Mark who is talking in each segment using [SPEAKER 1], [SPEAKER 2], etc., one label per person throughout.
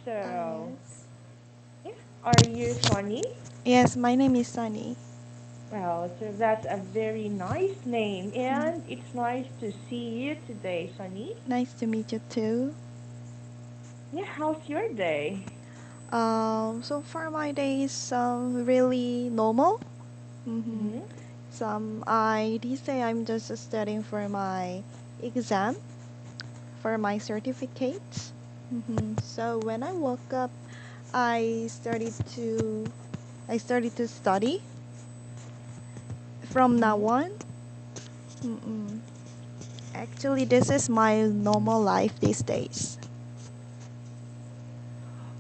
[SPEAKER 1] So,
[SPEAKER 2] Yes.
[SPEAKER 1] yeah, are you Sunny?
[SPEAKER 2] Yes, my name is Sunny.
[SPEAKER 1] Well, so that's a very nice name, and it's nice to see you today, Sunny.
[SPEAKER 2] Nice to meet you too.
[SPEAKER 1] Yeah, how's your day?
[SPEAKER 2] So far my day is really normal.
[SPEAKER 1] Mm-hmm.
[SPEAKER 2] I these day I'm just studying for my exam for my certificate. So when I woke up, I started to I started to study from now
[SPEAKER 1] Mm-hmm.
[SPEAKER 2] on. Mm-mm. Actually, this is my normal life these days.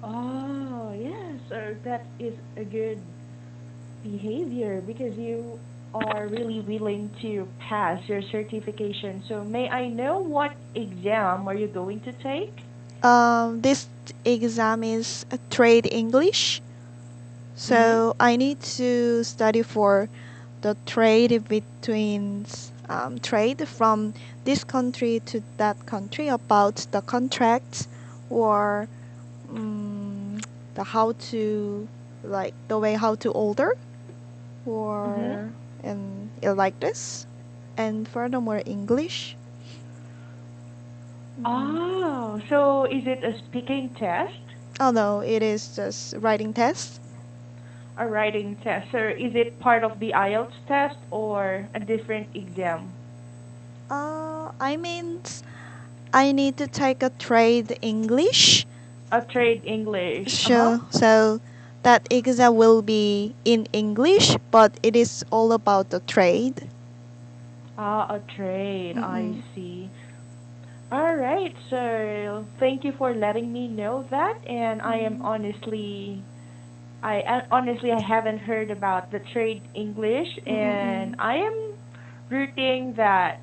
[SPEAKER 1] Oh, yeah, so that is a good behavior because you are really willing to pass your certification. So, may I know what exam are you going to take?
[SPEAKER 2] This exam is a trade English,
[SPEAKER 1] Mm-hmm.
[SPEAKER 2] so I need to study for the trade between trade from this country to that country about the contracts or um, the how to like the way how to order
[SPEAKER 1] Mm-hmm.
[SPEAKER 2] or and like this, and furthermore English. Mm-mm.
[SPEAKER 1] Oh, so is it a speaking test?
[SPEAKER 2] Oh no, it is just writing test.
[SPEAKER 1] A writing test? So is it part of the IELTS test or a different exam?
[SPEAKER 2] I mean, I need to take a trade English.
[SPEAKER 1] A trade English. Uh-huh.
[SPEAKER 2] So that exam will be in English, but it is all about the trade.
[SPEAKER 1] Ah, a trade. I
[SPEAKER 2] Mm-mm.
[SPEAKER 1] see. All right. So thank you for letting me know that. And I haven't heard about the trade English, and
[SPEAKER 2] Mm-mm.
[SPEAKER 1] I am rooting that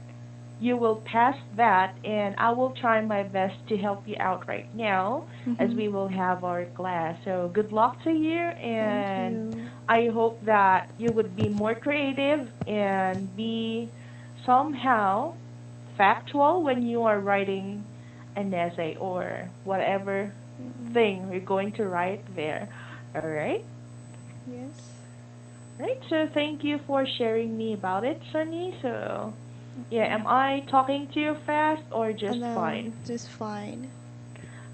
[SPEAKER 1] you will pass that, and I will try my best to help you out right now as
[SPEAKER 2] Mm-hmm.
[SPEAKER 1] we will have our class. So good luck to you,
[SPEAKER 2] Thank
[SPEAKER 1] and
[SPEAKER 2] you.
[SPEAKER 1] I hope that you would be more creative and be somehow factual when you are writing an essay or whatever thing you're going to write there. All right?
[SPEAKER 2] Yes.
[SPEAKER 1] Right. So thank you for sharing me about it, Sunny. So yeah, am
[SPEAKER 2] Mm-mm.
[SPEAKER 1] I talking too fast or just
[SPEAKER 2] No,
[SPEAKER 1] fine?
[SPEAKER 2] just fine.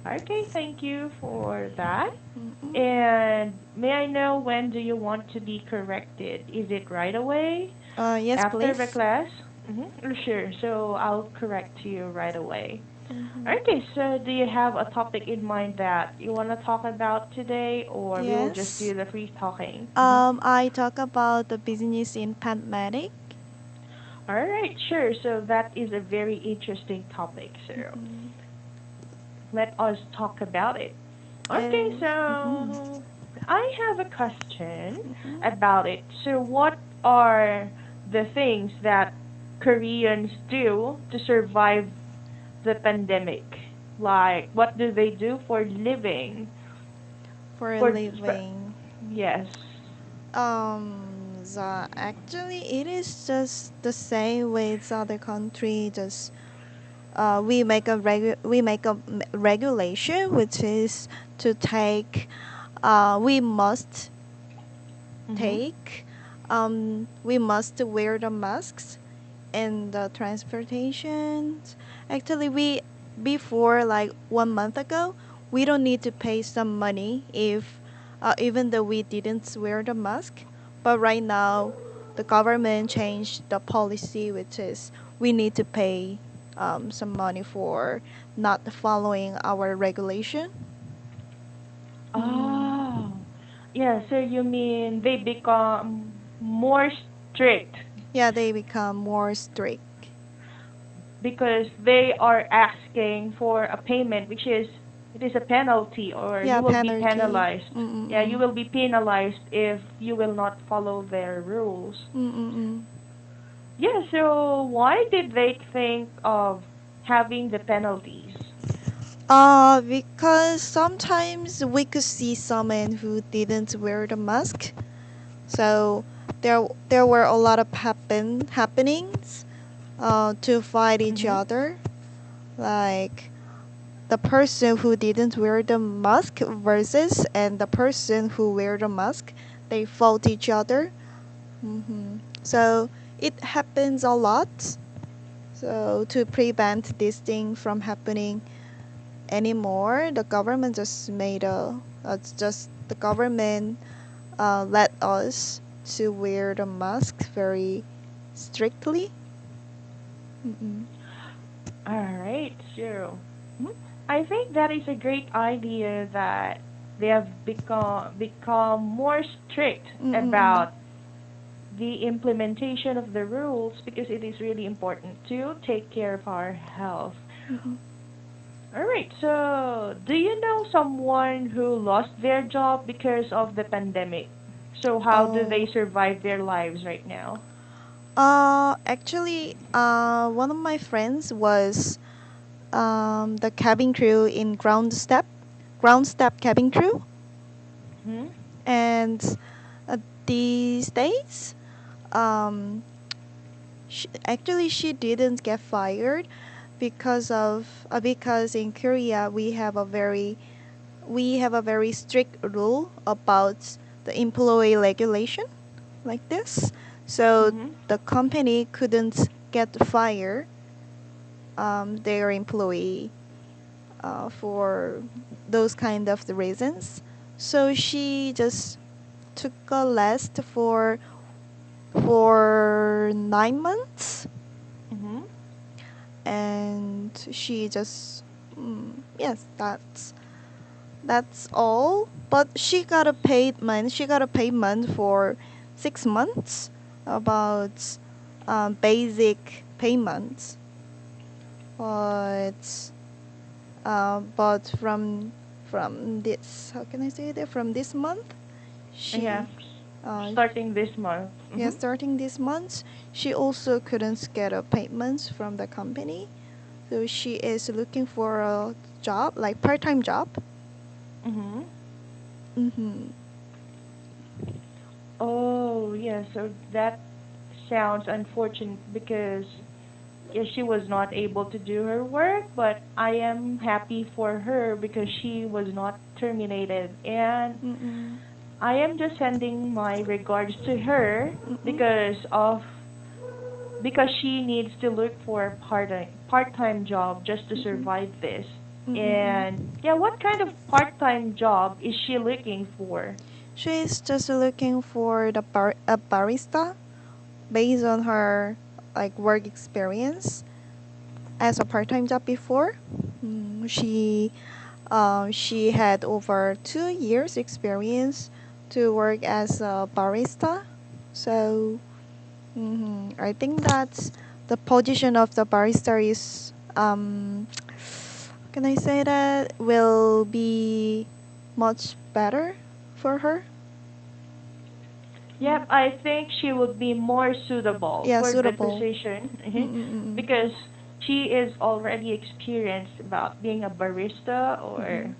[SPEAKER 1] Okay, thank you for that.
[SPEAKER 2] Mm-mm.
[SPEAKER 1] And may I know when do you want to be corrected? Is it right away
[SPEAKER 2] Yes,
[SPEAKER 1] after the
[SPEAKER 2] please.
[SPEAKER 1] class? Mm-hmm. Sure. So I'll correct you right away.
[SPEAKER 2] Mm-hmm.
[SPEAKER 1] Okay, so do you have a topic in mind that you want to talk about today, or we will just
[SPEAKER 2] Yes.
[SPEAKER 1] do the free talking? Mm-hmm.
[SPEAKER 2] I talk about the business in Pandemic.
[SPEAKER 1] All right, sure. So that is a very interesting topic. So
[SPEAKER 2] Mm-hmm.
[SPEAKER 1] let us talk about it. Okay,
[SPEAKER 2] And mm-hmm.
[SPEAKER 1] so I have a question
[SPEAKER 2] Mm-hmm.
[SPEAKER 1] about it. So, what are the things that Koreans do to survive the pandemic? Like, what do they do for living?
[SPEAKER 2] For a
[SPEAKER 1] For
[SPEAKER 2] living.
[SPEAKER 1] yes.
[SPEAKER 2] Actually, it is just the same with other country. Just we make a regulation, which is to take. We must
[SPEAKER 1] Mhm.
[SPEAKER 2] take. We must wear the masks in the transportation. Actually, we before like 1 month ago, we don't need to pay some money if even though we didn't wear the mask. But right now, the government changed the policy, which is we need to pay some money for not following our regulation. Mm-mm.
[SPEAKER 1] Oh. Yeah, so you mean they become more strict
[SPEAKER 2] Yeah, they become more strict.
[SPEAKER 1] because they are asking for a payment, which is it is a penalty, or
[SPEAKER 2] Yeah,
[SPEAKER 1] you will be
[SPEAKER 2] penalty.
[SPEAKER 1] penalized. Yeah, you
[SPEAKER 2] Mm-mm-mm.
[SPEAKER 1] will be penalized if you will not follow their rules.
[SPEAKER 2] Mm-mm-mm.
[SPEAKER 1] Yeah, so why did they think of having the penalties?
[SPEAKER 2] Because sometimes we could see someone who didn't wear the mask. So there were a lot of happenings to fight each
[SPEAKER 1] Mhm.
[SPEAKER 2] other. Like the person who didn't wear the mask versus and the person who wear the mask, they fault each other. So it happens a lot. So to prevent this thing from happening anymore, the government just made a it's just the government let us to wear the mask very strictly. Mm-mm.
[SPEAKER 1] All right, so I think that is a great idea that they have become more strict
[SPEAKER 2] Mm-mm.
[SPEAKER 1] about the implementation of the rules because it is really important to take care of our health.
[SPEAKER 2] Mm-mm.
[SPEAKER 1] All right, so do you know someone who lost their job because of the pandemic? So how do they
[SPEAKER 2] Oh.
[SPEAKER 1] survive their lives right now?
[SPEAKER 2] Actually, one of my friends was the cabin crew in ground step cabin crew,
[SPEAKER 1] Hmm?
[SPEAKER 2] and these days, um, actually she didn't get fired because in Korea we have a very strict rule about the employee regulation like this. So
[SPEAKER 1] Mm-hmm.
[SPEAKER 2] the company couldn't get fired their employee for those kind of the reasons. So she just took a rest for 9 months,
[SPEAKER 1] Mm-hmm.
[SPEAKER 2] and she just yes, that's all. But she got a paid month. She got a payment for 6 months about basic payments, but but from this how can I say that from this month
[SPEAKER 1] Yeah,
[SPEAKER 2] she uh,
[SPEAKER 1] starting this month.
[SPEAKER 2] yeah,
[SPEAKER 1] Mm-hmm.
[SPEAKER 2] starting this month she also couldn't get a payment from the company, so she is looking for a job like part-time job.
[SPEAKER 1] Mm-hmm.
[SPEAKER 2] Mm-hmm.
[SPEAKER 1] Oh, yeah, so that sounds unfortunate because yeah, she was not able to do her work, but I am happy for her because she was not terminated. And
[SPEAKER 2] Mm-mm.
[SPEAKER 1] I am just sending my regards to her
[SPEAKER 2] Mm-mm.
[SPEAKER 1] because of because she needs to look for a part-time job just to
[SPEAKER 2] Mm-mm.
[SPEAKER 1] survive this.
[SPEAKER 2] Mm-mm.
[SPEAKER 1] And yeah, what kind of part-time job is she looking for?
[SPEAKER 2] She's just looking for a barista based on her like work experience as a part-time job before. She had over 2 years experience to work as a barista. So I think that the position of the barista is can I say that will be much better for her.
[SPEAKER 1] Yep, I think she would be more suitable
[SPEAKER 2] Yeah,
[SPEAKER 1] for the
[SPEAKER 2] suitable.
[SPEAKER 1] position
[SPEAKER 2] Mm-mm-mm.
[SPEAKER 1] because she is already experienced about being a barista
[SPEAKER 2] Mm-mm.
[SPEAKER 1] or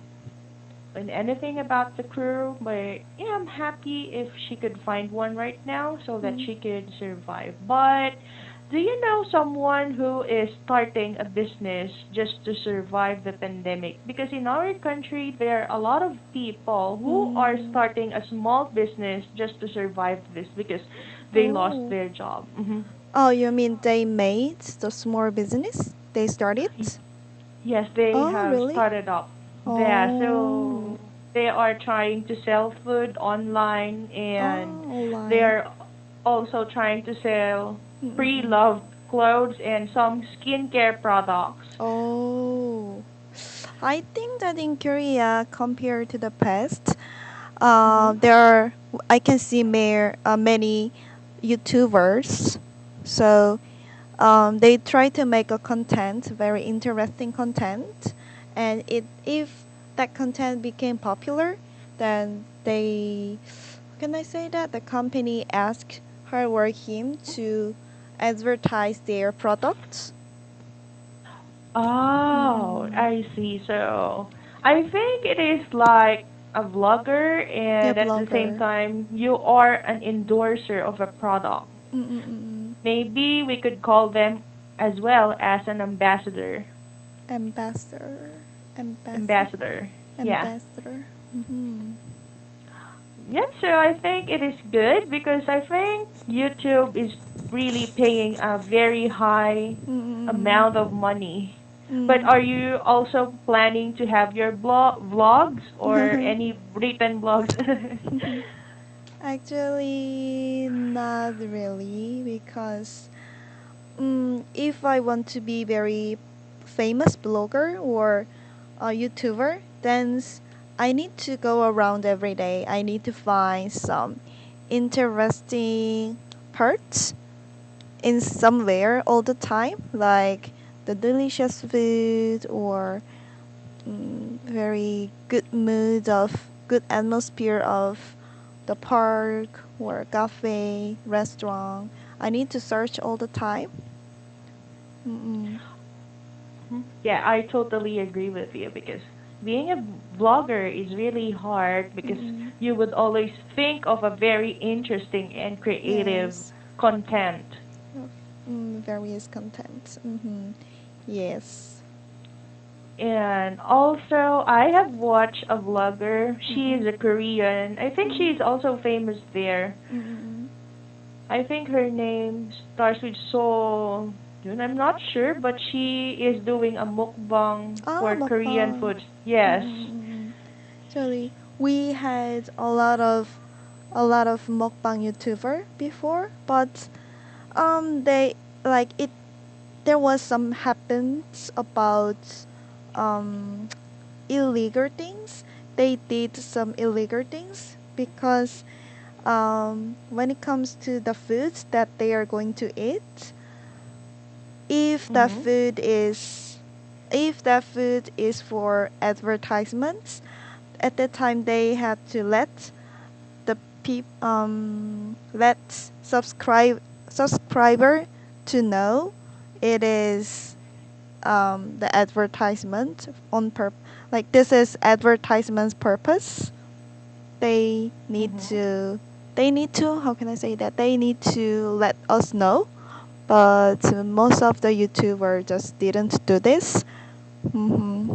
[SPEAKER 1] in anything about the crew. But yeah, I'm happy if she could find one right now so that
[SPEAKER 2] Mm.
[SPEAKER 1] she could survive. But do you know someone who is starting a business just to survive the pandemic? Because in our country, there are a lot of people who are
[SPEAKER 2] Mm.
[SPEAKER 1] starting a small business just to survive this because they lost
[SPEAKER 2] Oh.
[SPEAKER 1] their job.
[SPEAKER 2] Oh, you mean they made the small business? They started?
[SPEAKER 1] Yes, they
[SPEAKER 2] Oh,
[SPEAKER 1] have
[SPEAKER 2] really?
[SPEAKER 1] started up. Yeah,
[SPEAKER 2] Oh.
[SPEAKER 1] so they are trying to sell food online and
[SPEAKER 2] Oh,
[SPEAKER 1] they
[SPEAKER 2] online.
[SPEAKER 1] are also trying to sell
[SPEAKER 2] Mm-mm.
[SPEAKER 1] pre-loved clothes and some skincare products.
[SPEAKER 2] Oh. I think that in Korea, compared to the past,
[SPEAKER 1] Mhm.
[SPEAKER 2] there are, I can see many YouTubers. So they try to make a content, very interesting content, and if that content became popular, then can I say that the company asked her or him to advertise their products.
[SPEAKER 1] Oh,
[SPEAKER 2] Mm-mm.
[SPEAKER 1] I see. So I think it is like a vlogger
[SPEAKER 2] Yeah,
[SPEAKER 1] and at the same
[SPEAKER 2] blogger.
[SPEAKER 1] time you are an endorser of a product.
[SPEAKER 2] Mm-mm-mm.
[SPEAKER 1] Maybe we could call them as well as an ambassador.
[SPEAKER 2] Ambassador. Ambassador.
[SPEAKER 1] ambassador. Yeah.
[SPEAKER 2] Ambassador. Mm-hmm.
[SPEAKER 1] Yeah, so I think it is good because I think YouTube is really paying a very high
[SPEAKER 2] Mm-mm.
[SPEAKER 1] amount of money. But
[SPEAKER 2] Mm.
[SPEAKER 1] are you also planning to have your vlogs or any written blogs?
[SPEAKER 2] Actually, not really, because if I want to be very famous blogger or a YouTuber, then I need to go around every day. I need to find some interesting parts in somewhere all the time, like the delicious food or very good mood of good atmosphere of the park or cafe restaurant. I need to search all the time. Mm-mm.
[SPEAKER 1] Yeah, I totally agree with you because being a vlogger is really hard because
[SPEAKER 2] Mm-mm.
[SPEAKER 1] you would always think of a very interesting and creative
[SPEAKER 2] Yes.
[SPEAKER 1] content.
[SPEAKER 2] Of, various contents. Mm-hmm. Yes.
[SPEAKER 1] And also, I have watched a vlogger. She
[SPEAKER 2] Mm-mm.
[SPEAKER 1] is a Korean. I think she's also famous there.
[SPEAKER 2] Mm-mm.
[SPEAKER 1] I think her name starts with So. I'm not sure, but she is doing a mukbang
[SPEAKER 2] Ah,
[SPEAKER 1] for Korean
[SPEAKER 2] mukbang.
[SPEAKER 1] food. Yes.
[SPEAKER 2] Mm-mm. Actually, we had a lot of mukbang YouTuber before, but they like it. There was some happens about um illegal things. They did some illegal things because when it comes to the foods that they are going to eat, if the
[SPEAKER 1] Mhm.
[SPEAKER 2] food is if the food is for advertisements, at that time they had to the let subscriber to know it is the advertisement on like this is advertisement's purpose. They need
[SPEAKER 1] Mhm.
[SPEAKER 2] to how can I say that, they need to let us know, but most of the YouTubers just didn't do this.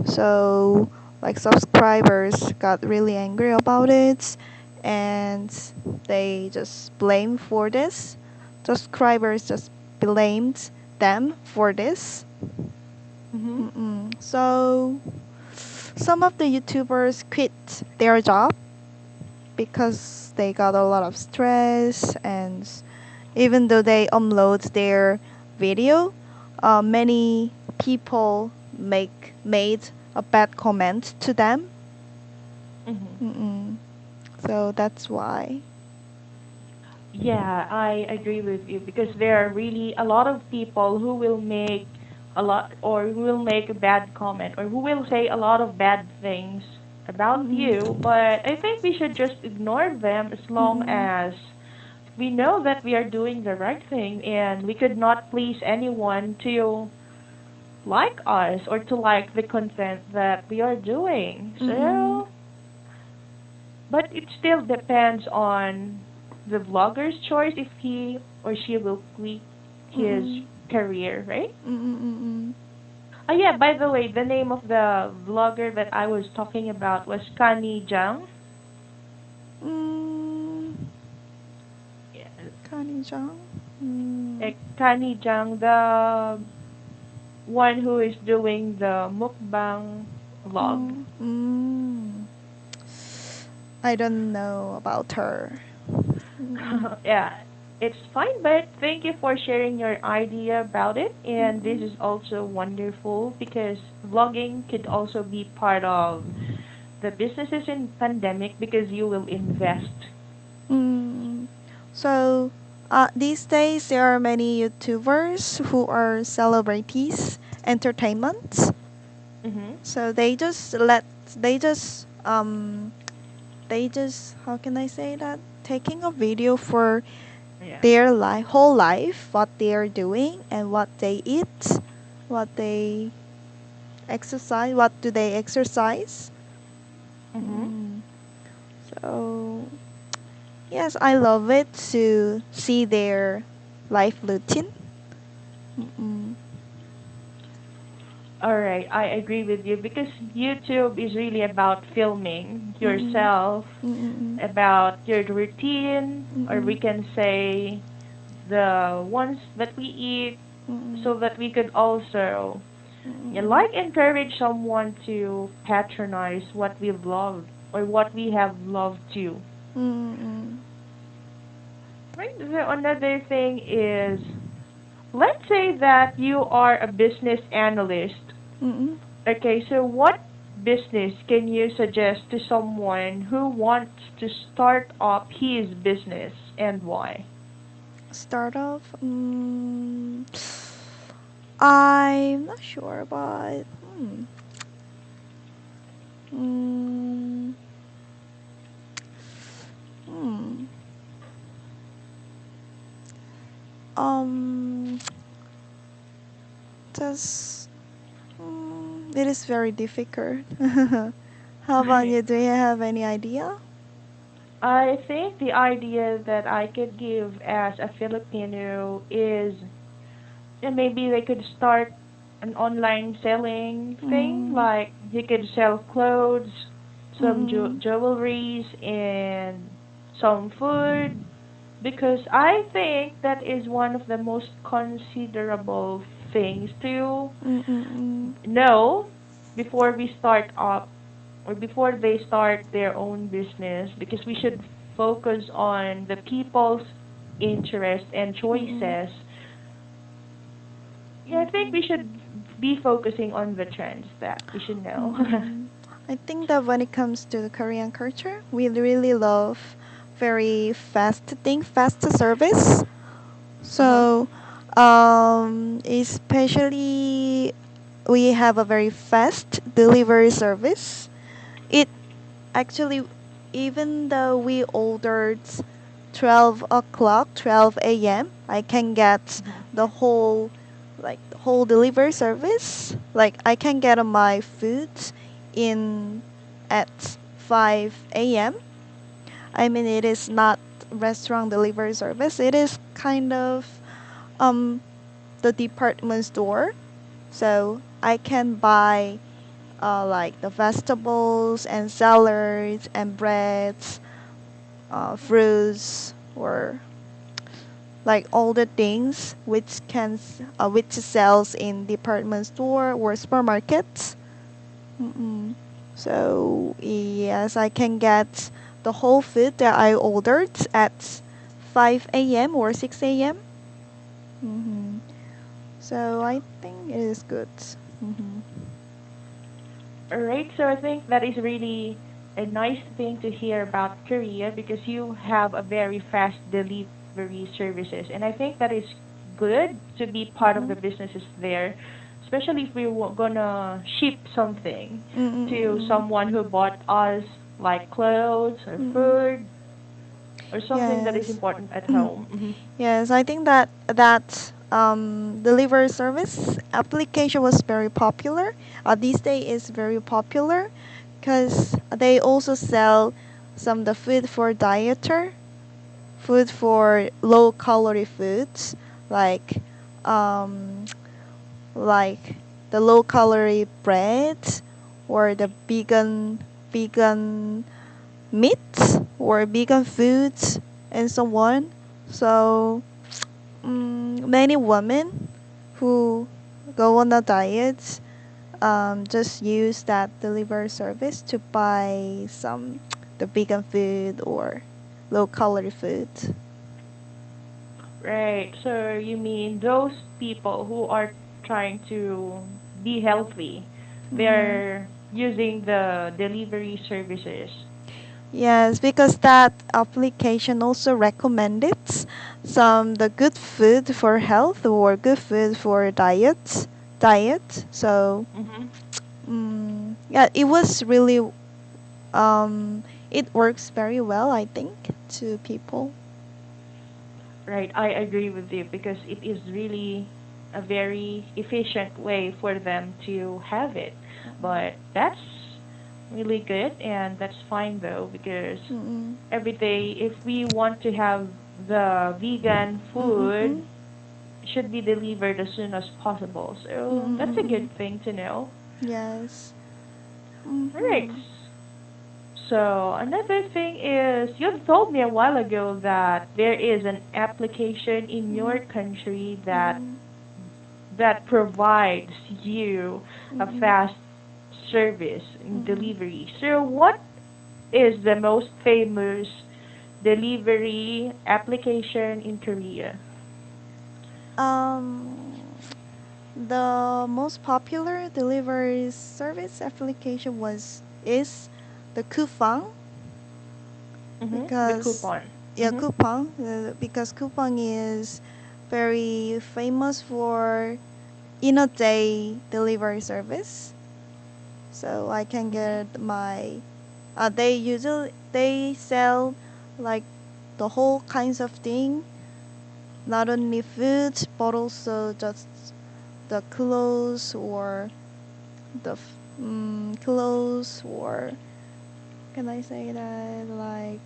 [SPEAKER 2] So like subscribers got really angry about it, and they just blame for this. Subscribers just blamed them for this.
[SPEAKER 1] Mhm.
[SPEAKER 2] So some of the YouTubers quit their job because they got a lot of stress, and even though they upload their video, many people made a bad comment to them.
[SPEAKER 1] Mhm.
[SPEAKER 2] Mm-mm. So that's why.
[SPEAKER 1] Yeah, I agree with you because there are really a lot of people who will make a lot or who will make a bad comment or who will say a lot of bad things about
[SPEAKER 2] Mm-mm.
[SPEAKER 1] you, but I think we should just ignore them as long
[SPEAKER 2] Mm-mm.
[SPEAKER 1] as we know that we are doing the right thing and we could not please anyone to like us or to like the content that we are doing.
[SPEAKER 2] Mm-mm.
[SPEAKER 1] So, but it still depends on the vlogger's choice if he or she will quit his
[SPEAKER 2] Mm-mm.
[SPEAKER 1] career, right?
[SPEAKER 2] Mm-mm. Mm-mm.
[SPEAKER 1] Oh yeah, by the way, the name of the vlogger that I was talking about was Kani Jang.
[SPEAKER 2] Mm.
[SPEAKER 1] Yeah,
[SPEAKER 2] Kanijang. Mm.
[SPEAKER 1] Kani Jang, the one who is doing the mukbang vlog.
[SPEAKER 2] Mm. Mm. I don't know about her. Mm-mm.
[SPEAKER 1] Yeah, it's fine, but thank you for sharing your idea about it. And this
[SPEAKER 2] Mm-mm.
[SPEAKER 1] is also wonderful because vlogging could also be part of the businesses in pandemic because you will invest.
[SPEAKER 2] Mm. So, these days there are many YouTubers who are celebrities, entertainment.
[SPEAKER 1] Mhm.
[SPEAKER 2] So they just how can I say that, taking a video for
[SPEAKER 1] Yeah.
[SPEAKER 2] their whole life, what they are doing and what they eat, what they exercise, what do they exercise.
[SPEAKER 1] Mhm.
[SPEAKER 2] Mm. So yes, I love it to see their life routine. Mm-mm.
[SPEAKER 1] All right, I agree with you because YouTube is really about filming
[SPEAKER 2] Mm-mm.
[SPEAKER 1] yourself,
[SPEAKER 2] Mm-mm.
[SPEAKER 1] about your routine, or we
[SPEAKER 2] Mm-mm.
[SPEAKER 1] can say the ones that we eat,
[SPEAKER 2] Mm-mm.
[SPEAKER 1] so that we could also, yeah,
[SPEAKER 2] Mm-mm.
[SPEAKER 1] like, encourage someone to patronize what we've loved or what we have loved too.
[SPEAKER 2] Mm-mm.
[SPEAKER 1] Right. So another thing is, let's say that you are a business analyst.
[SPEAKER 2] Mm-mm.
[SPEAKER 1] Okay, so what business can you suggest to someone who wants to start up his business and why?
[SPEAKER 2] Start off. I'm not sure, but mm, hmm. Um, just it is very difficult. How about
[SPEAKER 1] Right.
[SPEAKER 2] you? Do you have any idea?
[SPEAKER 1] I think the idea that I could give as a Filipino is, maybe they could start an online selling thing.
[SPEAKER 2] Mm,
[SPEAKER 1] Like you could sell clothes, some
[SPEAKER 2] mm,
[SPEAKER 1] jewelries, and some food. Because I think that is one of the most considerable things to
[SPEAKER 2] mm, mm,
[SPEAKER 1] know before we start up or before they start their own business, because we should focus on the people's interest and
[SPEAKER 2] mm,
[SPEAKER 1] choices. Yeah, I think
[SPEAKER 2] mm,
[SPEAKER 1] we should be focusing on the trends that we should know.
[SPEAKER 2] mm. I think that when it comes to the Korean culture, we really love very fast thing, fast service.
[SPEAKER 1] Uh-huh.
[SPEAKER 2] So, especially we have a very fast delivery service. It actually, even though we ordered 12 o'clock, 12 a.m., I can get
[SPEAKER 1] Mhm.
[SPEAKER 2] the whole, the whole delivery service. Like, I can get my food in at 5 a.m. I mean, it is not restaurant delivery service. It is kind of um the department store. So I can buy like the vegetables and salads and breads, fruits, or like all the things which sells in department store or supermarkets. Mm-mm. So yes, I can get the whole food that I ordered at 5 a.m. or 6 a.m. Mm-hmm. So I think it is good. Mm-hmm.
[SPEAKER 1] All right, so I think that is really a nice thing to hear about Korea because you have a very fast delivery services, and I think that is good to be part of the
[SPEAKER 2] Mm-mm.
[SPEAKER 1] businesses there, especially if we were gonna ship something to
[SPEAKER 2] Mm-mm.
[SPEAKER 1] someone who bought us, like clothes or
[SPEAKER 2] Mm-mm.
[SPEAKER 1] food or something that is
[SPEAKER 2] Yes.
[SPEAKER 1] important at home. Hmm.
[SPEAKER 2] Yes, I think that delivery service application was very popular. These days is very popular because they also sell some of the food for dieter, food for low calorie foods like um, like the low calorie bread or the vegan meats or vegan foods and so on. So many women who go on a diet just use that delivery service to buy some the vegan food or low calorie food.
[SPEAKER 1] Right. So you mean those people who are trying to be healthy,
[SPEAKER 2] Mm.
[SPEAKER 1] they're using the delivery services.
[SPEAKER 2] Yes, because that application also recommended some the good food for health or good food for diet. So
[SPEAKER 1] Mm-hmm.
[SPEAKER 2] yeah, it was really it works very well, I think, to people.
[SPEAKER 1] Right. I agree with you because it is really a very efficient way for them to have it. But that's really good, and that's fine though because
[SPEAKER 2] Mm-mm.
[SPEAKER 1] every day if we want to have the vegan
[SPEAKER 2] Mm-mm.
[SPEAKER 1] food, should be delivered as soon as possible. So that's a
[SPEAKER 2] Mm-mm-mm.
[SPEAKER 1] good thing to know.
[SPEAKER 2] Yes.
[SPEAKER 1] All right.
[SPEAKER 2] Mm-hmm.
[SPEAKER 1] So another thing is you've told me a while ago that there is an application in your country
[SPEAKER 2] Mm-mm.
[SPEAKER 1] that provides you a
[SPEAKER 2] Mm-mm.
[SPEAKER 1] fast service and
[SPEAKER 2] Mm-mm.
[SPEAKER 1] delivery. So what is the most famous delivery application in Korea?
[SPEAKER 2] Um, the most popular delivery service application was is the Coupang
[SPEAKER 1] The
[SPEAKER 2] because
[SPEAKER 1] coupon.
[SPEAKER 2] yeah Coupang because Coupang is very famous for in a day delivery service. So I can
[SPEAKER 1] Mhm.
[SPEAKER 2] get my they sell like the whole kinds of thing, not only food but also just the clothes or clothes or can I say that like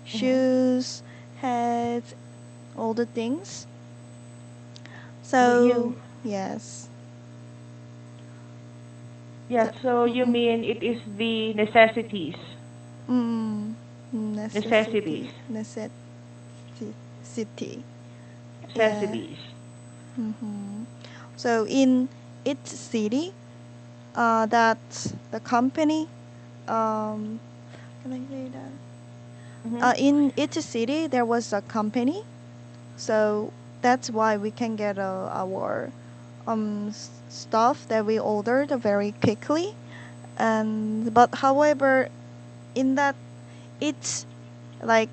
[SPEAKER 1] Mhm.
[SPEAKER 2] shoes, hats, all the things.
[SPEAKER 1] But
[SPEAKER 2] So
[SPEAKER 1] you
[SPEAKER 2] yes,
[SPEAKER 1] Yeah,
[SPEAKER 2] so,
[SPEAKER 1] so you
[SPEAKER 2] mm-mm,
[SPEAKER 1] mean it is the necessities.
[SPEAKER 2] mm,
[SPEAKER 1] Necessities.
[SPEAKER 2] necessity, yeah.
[SPEAKER 1] Necessities.
[SPEAKER 2] hmm So in each city, that the company, um, can I say that?
[SPEAKER 1] Mhm.
[SPEAKER 2] In each city there was a company, so that's why we can get our stuff that we ordered very quickly. And but however, in that each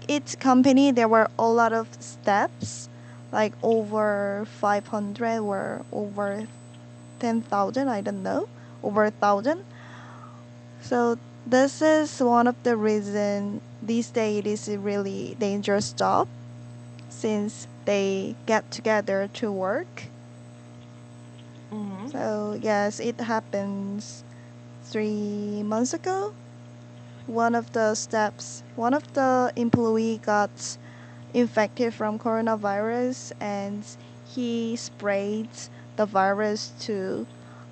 [SPEAKER 2] each company there were a lot of steps, like over 500 or over 10,000, I don't know, over 1,000. So this is one of the reason these days it is a really dangerous job since they get together to work.
[SPEAKER 1] Mhm.
[SPEAKER 2] So yes, it happens 3 months ago. One of the employee got infected from coronavirus, and he sprayed the virus to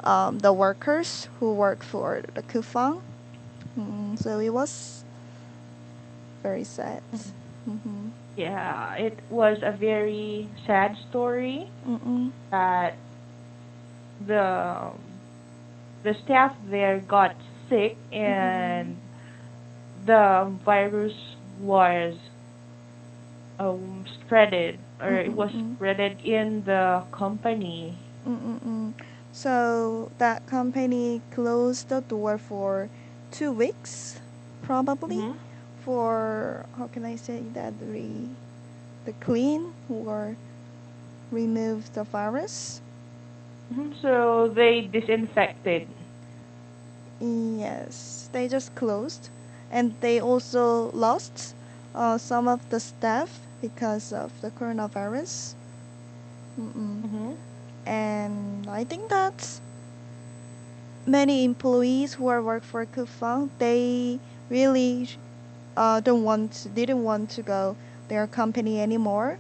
[SPEAKER 2] the workers who worked for the Kufang. So it was very sad.
[SPEAKER 1] Mhm.
[SPEAKER 2] Mm-hmm.
[SPEAKER 1] Yeah, it was a very sad story
[SPEAKER 2] Mm-mm.
[SPEAKER 1] that the the staff there got sick
[SPEAKER 2] Mm-mm.
[SPEAKER 1] and the virus was spreaded or it was
[SPEAKER 2] Mm-mm.
[SPEAKER 1] spreaded in the company.
[SPEAKER 2] Mm-mm. So that company closed the door for 2 weeks, probably,
[SPEAKER 1] Mhm.
[SPEAKER 2] for how can I say that the clean or remove the virus.
[SPEAKER 1] So they disinfected.
[SPEAKER 2] Yes, they just closed, and they also lost some of the staff because of the coronavirus. Mm-mm.
[SPEAKER 1] Mhm.
[SPEAKER 2] And I think that many employees who are work for Kufang, they really didn't want to go their company anymore.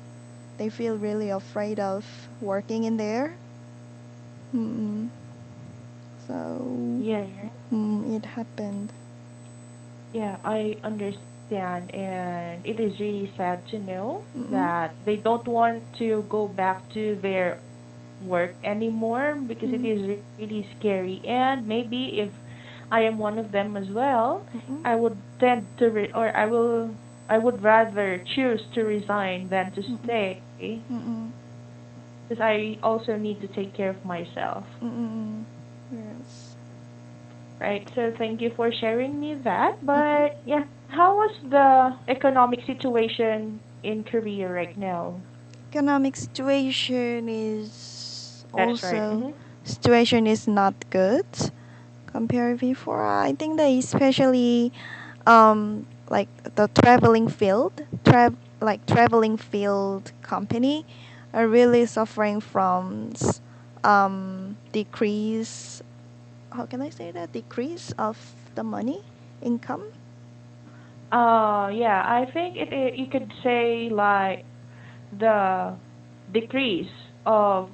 [SPEAKER 2] They feel really afraid of working in there. Mm-mm. So
[SPEAKER 1] Yeah.
[SPEAKER 2] it happened.
[SPEAKER 1] Yeah, I understand, and it is really sad to know
[SPEAKER 2] Mm-mm.
[SPEAKER 1] that they don't want to go back to their work anymore because it
[SPEAKER 2] Mm.
[SPEAKER 1] is really scary. And maybe if I am one of them as well,
[SPEAKER 2] Mm-mm.
[SPEAKER 1] I would tend to or I would rather choose to resign than to
[SPEAKER 2] Mm-mm.
[SPEAKER 1] stay
[SPEAKER 2] Mm-mm.
[SPEAKER 1] because I also need to take care of myself.
[SPEAKER 2] Mm-mm. Yes.
[SPEAKER 1] Right. So thank you for sharing me that.
[SPEAKER 2] Mm-mm.
[SPEAKER 1] But yeah, how was the economic situation in Korea right now?
[SPEAKER 2] Economic situation is
[SPEAKER 1] That's right.
[SPEAKER 2] also situation is not good compared before. I think that especially like the traveling field company are really suffering from decrease, how can I say that, decrease of the money income.
[SPEAKER 1] Yeah, I think you could say like the decrease of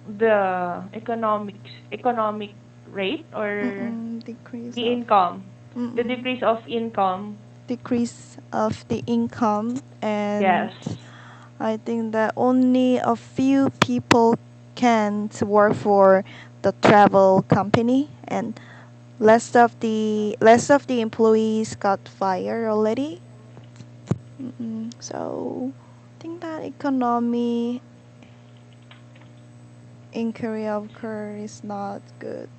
[SPEAKER 1] the economic rate or
[SPEAKER 2] Mm-mm, decrease
[SPEAKER 1] the
[SPEAKER 2] of.
[SPEAKER 1] income, the
[SPEAKER 2] Mm-mm.
[SPEAKER 1] decrease of income.
[SPEAKER 2] Decrease of the income, and
[SPEAKER 1] Yes.
[SPEAKER 2] I think that only a few people can to work for the travel company, and less of the employees got fired already. So I think that economy in Korea of course is not good.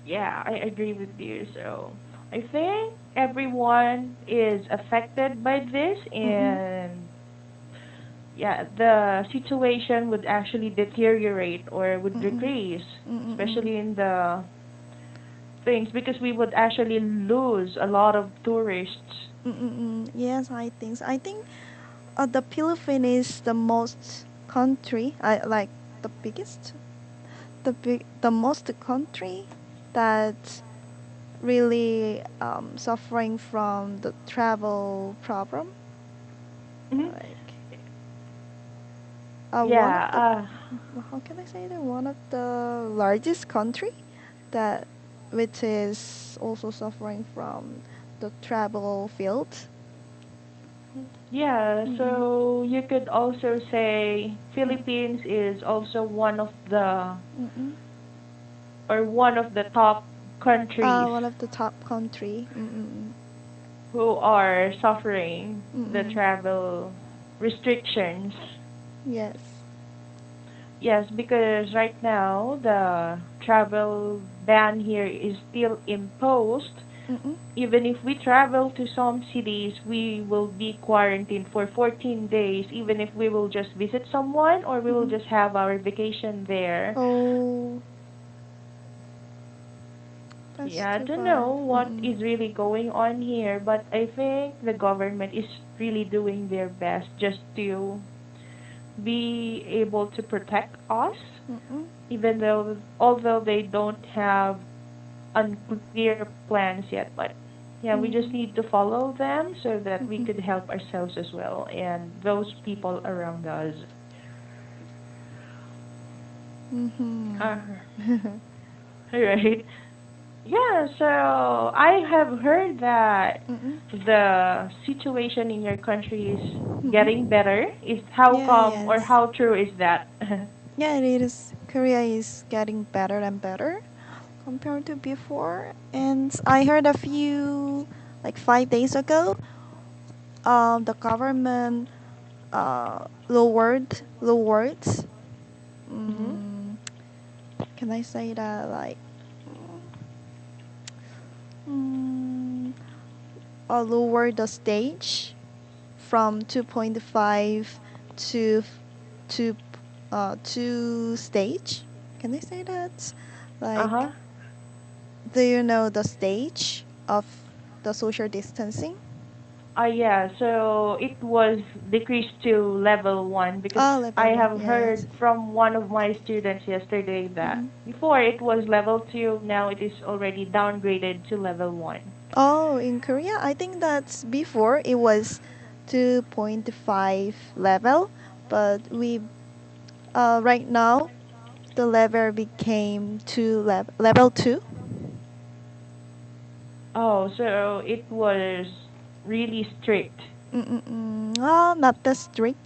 [SPEAKER 1] Yeah, I agree with you. So I think everyone is affected by this,
[SPEAKER 2] Mm-mm.
[SPEAKER 1] and yeah, the situation would actually deteriorate or would
[SPEAKER 2] Mm-mm.
[SPEAKER 1] decrease,
[SPEAKER 2] Mm-mm.
[SPEAKER 1] especially in the things, because we would actually lose a lot of tourists.
[SPEAKER 2] Mm-mm. Yes, I think so. I think the Philippines is the most country. I like the biggest, the most country that really suffering from the travel problem.
[SPEAKER 1] Hmm.
[SPEAKER 2] Like one of
[SPEAKER 1] Yeah,
[SPEAKER 2] the, how can I say that, one of the largest country that which is also suffering from the travel field.
[SPEAKER 1] yeah.
[SPEAKER 2] Mm-mm.
[SPEAKER 1] So you could also say
[SPEAKER 2] Mm.
[SPEAKER 1] Philippines is also one of the
[SPEAKER 2] Mm-mm.
[SPEAKER 1] or one of the top countries
[SPEAKER 2] One of the top country. Mm-mm.
[SPEAKER 1] who are suffering the
[SPEAKER 2] Mm-mm.
[SPEAKER 1] travel restrictions.
[SPEAKER 2] Yes.
[SPEAKER 1] Yes, because right now the travel ban here is still imposed.
[SPEAKER 2] Mm-mm.
[SPEAKER 1] Even if we travel to some cities, we will be quarantined for 14 days, even if we will just visit someone or we will
[SPEAKER 2] Mm-mm.
[SPEAKER 1] just have our vacation there.
[SPEAKER 2] Oh, that's
[SPEAKER 1] Yeah, I
[SPEAKER 2] too
[SPEAKER 1] don't
[SPEAKER 2] bad.
[SPEAKER 1] know what
[SPEAKER 2] Mm-mm.
[SPEAKER 1] is really going on here, but I think the government is really doing their best just to be able to protect us,
[SPEAKER 2] Mm-mm.
[SPEAKER 1] even though although they don't have unclear plans yet. But yeah, we just
[SPEAKER 2] Mm-mm.
[SPEAKER 1] need to follow them so that we
[SPEAKER 2] Mm-mm.
[SPEAKER 1] could help ourselves as well and those people around us.
[SPEAKER 2] Mm-hmm.
[SPEAKER 1] Uh, right. Yeah, so I have heard that
[SPEAKER 2] Mm-mm.
[SPEAKER 1] the situation in your country is
[SPEAKER 2] Mm-mm.
[SPEAKER 1] getting better. Is how
[SPEAKER 2] Yeah,
[SPEAKER 1] come or
[SPEAKER 2] yes.
[SPEAKER 1] how true is that?
[SPEAKER 2] Yeah, it is. Korea is getting better and better compared to before. And I heard a few, like 5 days ago, the government lowered.
[SPEAKER 1] Hmm.
[SPEAKER 2] Mm, can I say that like mm, lowered the stage from 2.5 to to 2 stage? Can I say that? Like,
[SPEAKER 1] Uh-huh.
[SPEAKER 2] do you know the stage of the social distancing?
[SPEAKER 1] Yeah, so it was decreased to level 1 because
[SPEAKER 2] Oh,
[SPEAKER 1] I
[SPEAKER 2] level one.
[SPEAKER 1] have
[SPEAKER 2] Yes.
[SPEAKER 1] heard from one of my students yesterday that
[SPEAKER 2] Mm-mm.
[SPEAKER 1] before it was level 2, now it is already downgraded to level 1.
[SPEAKER 2] Oh, in Korea, I think that's before it was 2.5 level, but we right now the level became level 2.
[SPEAKER 1] Oh, so it was really strict.
[SPEAKER 2] Mm-mm. Oh, not that strict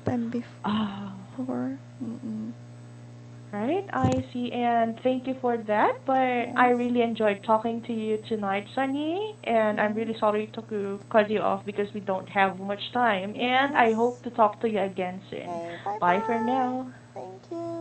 [SPEAKER 2] than
[SPEAKER 1] Oh,
[SPEAKER 2] before. Mm-mm.
[SPEAKER 1] right, I see, and thank you for that. But I
[SPEAKER 2] Yes.
[SPEAKER 1] really enjoyed talking to you tonight, Sunny, and I'm
[SPEAKER 2] Yes.
[SPEAKER 1] really sorry to cut you off because we don't have much time. And I
[SPEAKER 2] Yes.
[SPEAKER 1] hope to talk to you again soon.
[SPEAKER 2] Okay, bye
[SPEAKER 1] Bye for
[SPEAKER 2] bye.
[SPEAKER 1] now.
[SPEAKER 2] Thank you.